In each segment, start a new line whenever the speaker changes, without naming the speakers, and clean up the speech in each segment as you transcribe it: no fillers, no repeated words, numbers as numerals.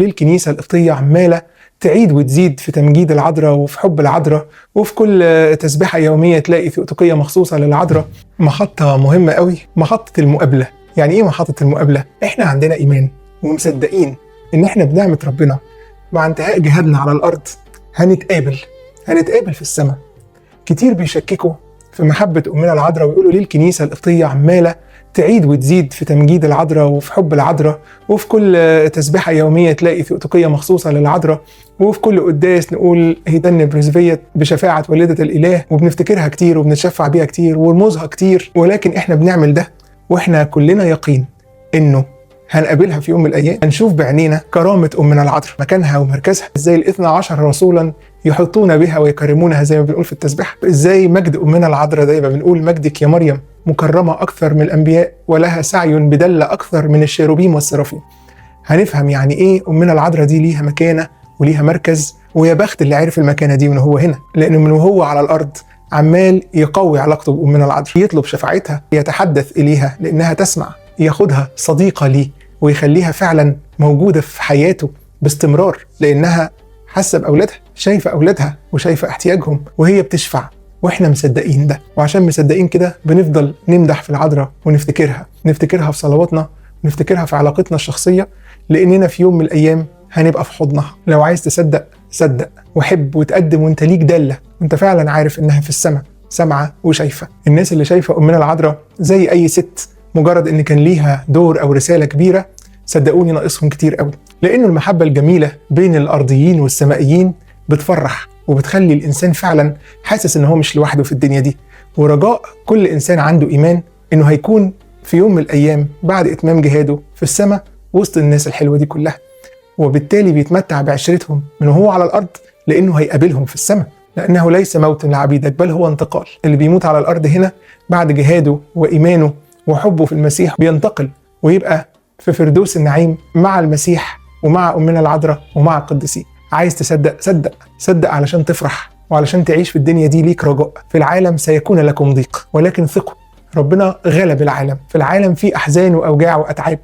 ليه الكنيسة القبطية عمالة تعيد وتزيد في تمجيد العذراء وفي حب العذراء، وفي كل تسبيحة يومية تلاقي في أوتوقية مخصوصة للعذراء. محطة مهمة قوي، محطة المقابلة. يعني إيه محطة المقابلة؟ إحنا عندنا إيمان ومصدقين إن إحنا بنعمة ربنا مع انتهاء جهادنا على الأرض هنتقابل في السماء. كتير بيشككوا في محبة أمنا العذراء ويقولوا ليه الكنيسة القبطية عمالة تعيد وتزيد في تمجيد العذراء وفي حب العذراء، وفي كل تسبيحة يومية تلاقي في أوتوقية مخصوصة للعذراء، وفي كل قداس نقول هيدن برزفية بشفاعة والدة الإله، وبنفتكرها كتير وبنتشفع بيها كتير ورموزها كتير. ولكن إحنا بنعمل ده وإحنا كلنا يقين إنه هنقابلها في يوم من الأيام، هنشوف بعينينا كرامة أمنا العذراء، مكانها ومركزها، إزاي الاثنى عشر رسولا يحطون بها ويكرمونها زي ما بنقول في التسبيح، إزاي مجد أمنا العذراء زي ما بنقول مجدك يا مريم مكرمة أكثر من الأنبياء ولها سعي بدل أكثر من الشيروبيم والسرافيم. هنفهم يعني إيه أمنا العذراء دي ليها مكانة وليها مركز، ويا بخت اللي عارف المكانة دي من هو هنا، لأنه من وهو على الأرض عمال يقوي علاقته بأمنا العذراء، يطلب شفاعتها، يتحدث إليها لأنها تسمع، ياخدها صديقة ليه ويخليها فعلا موجودة في حياته باستمرار، لأنها حاسة بأولادها، شايفة أولادها وشايفة احتياجهم وهي بتشفع. وإحنا مصدقين ده، وعشان مصدقين كده بنفضل نمدح في العذراء ونفتكرها في صلواتنا، ونفتكرها في علاقتنا الشخصية، لأننا في يوم من الأيام هنبقى في حضنها. لو عايز تصدق صدق وحب وتقدم وانت ليك دالة، وانت فعلا عارف انها في السماء سامعة وشايفة. الناس اللي شايفة أمنا العذراء زي أي ست مجرد ان كان ليها دور أو رسالة كبيرة، صدقوني ناقصهم كتير قوي، لأنه المحبة الجميلة بين الأرضيين والسمائيين بتفرح وبتخلي الإنسان فعلا حاسس إن هو مش لوحده في الدنيا دي، ورجاء كل إنسان عنده إيمان إنه هيكون في يوم من الأيام بعد إتمام جهاده في السماء وسط الناس الحلوة دي كلها، وبالتالي بيتمتع بعشرتهم من وهو على الأرض، لأنه هيقابلهم في السماء، لأنه ليس موت لعبيدك بل هو انتقال. اللي بيموت على الأرض هنا بعد جهاده وإيمانه وحبه في المسيح بينتقل ويبقى في فردوس النعيم مع المسيح ومع أمنا العذراء ومع القديسين. عايز تصدق صدق علشان تفرح وعلشان تعيش في الدنيا دي ليك رجاء. في العالم سيكون لكم ضيق ولكن ثقوا، ربنا غلب العالم. في العالم في أحزان وأوجاع وأتعاب،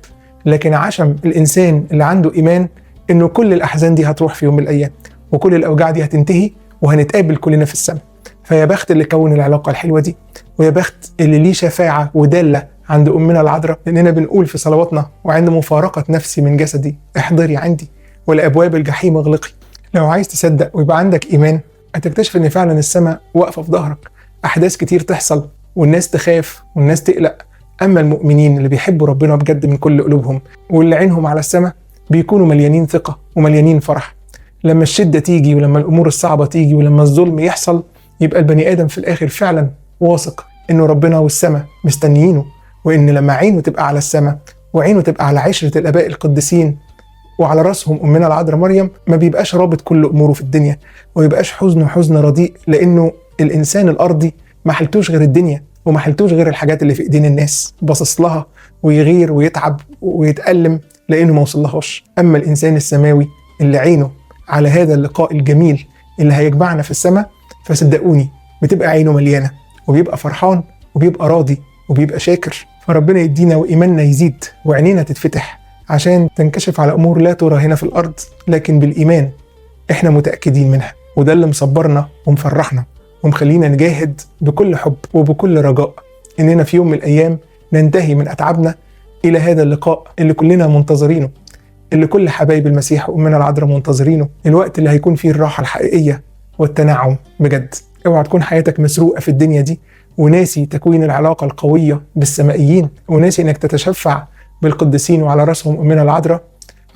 لكن عشم الإنسان اللي عنده إيمان إنه كل الأحزان دي هتروح في يوم من الأيام، وكل الأوجاع دي هتنتهي وهنتقابل كلنا في السماء. فيا بخت اللي كون العلاقة الحلوة دي، ويا بخت اللي ليه شفاعة ودالة عند أمنا العذراء، لأننا بنقول في صلواتنا وعند مفارقة نفسي من جسدي احضري عندي ولأبواب الجحيم اغلقي. لو عايز تصدق ويبقى عندك إيمان هتكتشف إن فعلا السماء واقفة في ظهرك، أحداث كتير تحصل والناس تخاف والناس تقلق، أما المؤمنين اللي بيحبوا ربنا بجد من كل قلوبهم واللي عينهم على السماء بيكونوا مليانين ثقة ومليانين فرح. لما الشدة تيجي ولما الأمور الصعبة تيجي ولما الظلم يحصل، يبقى البني آدم في الآخر فعلا واثق إنه ربنا والسماء مستنيينه، وإن لما عينه تبقى على السماء وعينه تبقى على عشرة الآباء القديسين وعلى رأسهم أمنا العذراء مريم، ما بيبقاش رابط كل أموره في الدنيا، ويبقاش حزنه حزن رديء، لأنه الإنسان الأرضي ما حلتوش غير الدنيا وما حلتوش غير الحاجات اللي في إيدين الناس، باصص لها ويغير ويتعب ويتألم لأنه ما وصلهاش. أما الإنسان السماوي اللي عينه على هذا اللقاء الجميل اللي هيجمعنا في السماء، فصدقوني بتبقى عينه مليانة وبيبقى فرحان وبيبقى راضي وبيبقى شاكر. فربنا يدينا وإيماننا يزيد وعينينا تتفتح عشان تنكشف على أمور لا ترى هنا في الأرض، لكن بالإيمان إحنا متأكدين منها، وده اللي مصبرنا ومفرحنا ومخلينا نجاهد بكل حب وبكل رجاء إننا في يوم من الأيام ننتهي من أتعابنا إلى هذا اللقاء اللي كلنا منتظرينه، اللي كل حبايب المسيح وأمنا العذراء منتظرينه، الوقت اللي هيكون فيه الراحة الحقيقية والتنعم بجد. اوعى تكون حياتك مسروقة في الدنيا دي وناسي تكوين العلاقة القوية بالسمائيين، وناسي انك تتشفع بالقديسين وعلى رأسهم أمنا العذراء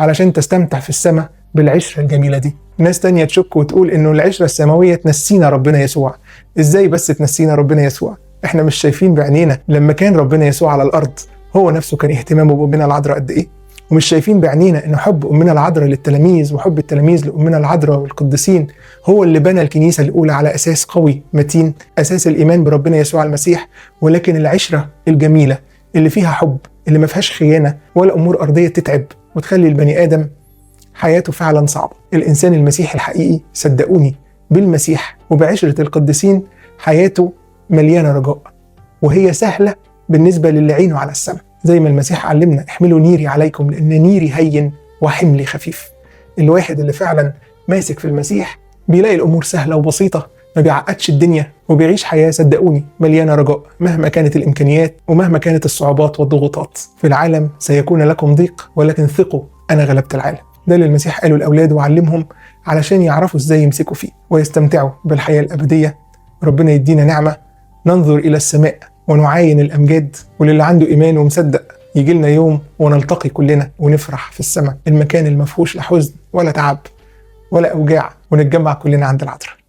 علشان تستمتع في السماء بالعشرة الجميلة دي. ناس تانية تشك وتقول انه العشرة السماوية تنسينا ربنا يسوع. ازاي بس تنسينا ربنا يسوع؟ احنا مش شايفين بعينينا لما كان ربنا يسوع على الأرض هو نفسه كان اهتمامه بأمنا العذراء قد ايه؟ ومش شايفين بعينينا ان حب أمنا العذراء للتلاميذ وحب التلاميذ لأمنا العذراء والقديسين هو اللي بنى الكنيسة الأولى على أساس قوي متين، أساس الإيمان بربنا يسوع المسيح. ولكن العشرة الجميلة اللي فيها حب، اللي ما فيهاش خيانة ولا أمور أرضية تتعب وتخلي البني آدم حياته فعلا صعبة. الإنسان المسيحي الحقيقي صدقوني بالمسيح وبعشرة القديسين حياته مليانة رجاء، وهي سهلة بالنسبة للي عينه على السماء. زي ما المسيح علمنا احملوا نيري عليكم لأن نيري هين وحملي خفيف. الواحد اللي فعلا ماسك في المسيح بيلاقي الأمور سهلة وبسيطة، ما بيعقدش الدنيا، وبيعيش حياة صدقوني مليانة رجاء مهما كانت الإمكانيات ومهما كانت الصعوبات والضغوطات. في العالم سيكون لكم ضيق ولكن ثقوا أنا غلبت العالم. ده اللي المسيح قاله لأولاده وعلمهم علشان يعرفوا إزاي يمسكوا فيه ويستمتعوا بالحياة الأبدية. ربنا يدينا نعمة ننظر إلى السماء ونعاين الأمجاد، وللي عنده إيمان ومصدق يجي لنا يوم ونلتقي كلنا ونفرح في السماء، المكان المفهوش لا حزن ولا تعب ولا أوجاع، ونتجمع كلنا عند العذراء.